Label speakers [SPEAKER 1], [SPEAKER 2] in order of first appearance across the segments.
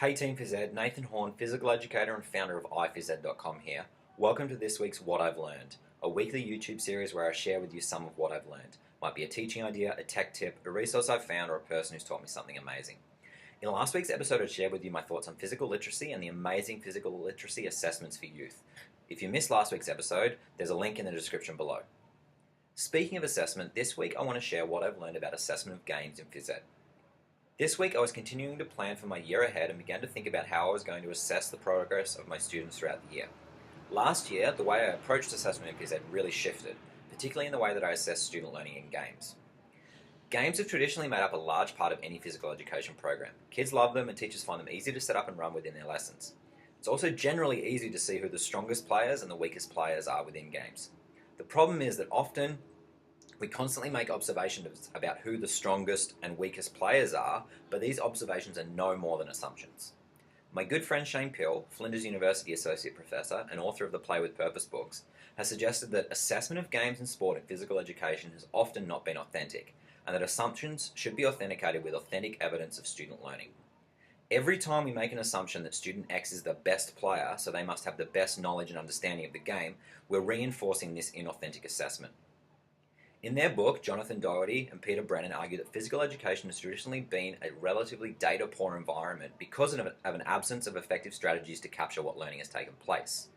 [SPEAKER 1] Hey Team Phys-Ed, Nathan Horn, physical educator and founder of iPhys-Ed.com here. Welcome to this week's What I've Learned, a weekly YouTube series where I share with you some of what I've learned. Might be a teaching idea, a tech tip, a resource I've found, or a person who's taught me something amazing. In last week's episode, I shared with you my thoughts on physical literacy and the amazing physical literacy assessments for youth. If you missed last week's episode, there's a link in the description below. Speaking of assessment, this week I want to share what I've learned about assessment of games in Phys-Ed. This week I was continuing to plan for my year ahead and began to think about how I was going to assess the progress of my students throughout the year. Last year, the way I approached assessment in Phys-Ed really shifted, particularly in the way that I assess student learning in games. Games have traditionally made up a large part of any physical education program. Kids love them and teachers find them easy to set up and run within their lessons. It's also generally easy to see who the strongest players and the weakest players are within games. The problem is that often we constantly make observations about who the strongest and weakest players are, but these observations are no more than assumptions. My good friend Shane Pill, Flinders University Associate Professor and author of the Play with Purpose books, has suggested that assessment of games and sport in physical education has often not been authentic, and that assumptions should be authenticated with authentic evidence of student learning. Every time we make an assumption that student X is the best player, so they must have the best knowledge and understanding of the game, we're reinforcing this inauthentic assessment. In their book, Jonathan Doherty and Peter Brennan argue that physical education has traditionally been a relatively data-poor environment because of an absence of effective strategies to capture what learning has taken place.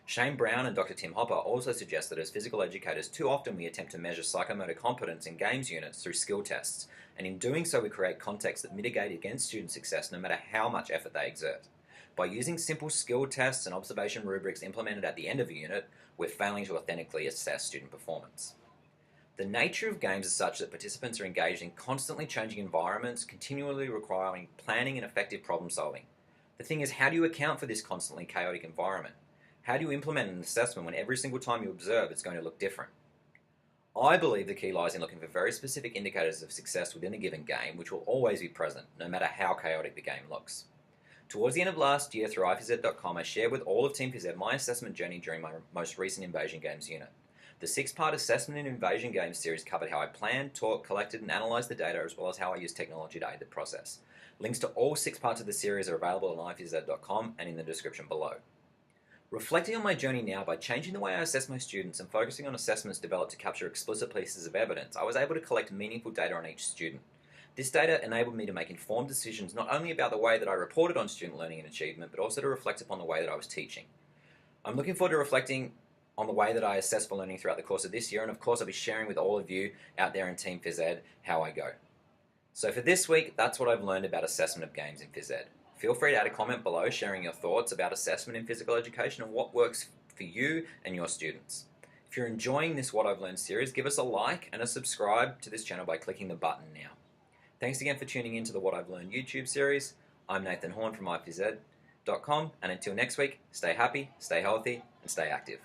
[SPEAKER 1] Shane Brown and Dr. Tim Hopper also suggest that as physical educators, too often we attempt to measure psychomotor competence in games units through skill tests, and in doing so we create contexts that mitigate against student success no matter how much effort they exert. By using simple skill tests and observation rubrics implemented at the end of a unit, we're failing to authentically assess student performance. The nature of games is such that participants are engaged in constantly changing environments, continually requiring planning and effective problem solving. The thing is, how do you account for this constantly chaotic environment? How do you implement an assessment when every single time you observe it's going to look different? I believe the key lies in looking for very specific indicators of success within a given game, which will always be present, no matter how chaotic the game looks. Towards the end of last year, through iPhys-Ed.com, I shared with all of Team Phys-Ed my assessment journey during my most recent Invasion Games unit. The 6-part Assessment in Invasion Games series covered how I planned, taught, collected, and analysed the data, as well as how I used technology to aid the process. Links to all 6 parts of the series are available on iPhys-Ed.com and in the description below. Reflecting on my journey now, by changing the way I assess my students and focusing on assessments developed to capture explicit pieces of evidence, I was able to collect meaningful data on each student. This data enabled me to make informed decisions not only about the way that I reported on student learning and achievement, but also to reflect upon the way that I was teaching. I'm looking forward to reflecting on the way that I assess for learning throughout the course of this year, and of course I'll be sharing with all of you out there in Team Phys-Ed how I go. So for this week, that's what I've learned about assessment of games in Phys-Ed. Feel free to add a comment below sharing your thoughts about assessment in physical education and what works for you and your students. If you're enjoying this What I've Learned series, give us a like and a subscribe to this channel by clicking the button now. Thanks again for tuning in to the What I've Learned YouTube series. I'm Nathan Horn from iPhys-Ed.com, and until next week, stay happy, stay healthy, and stay active.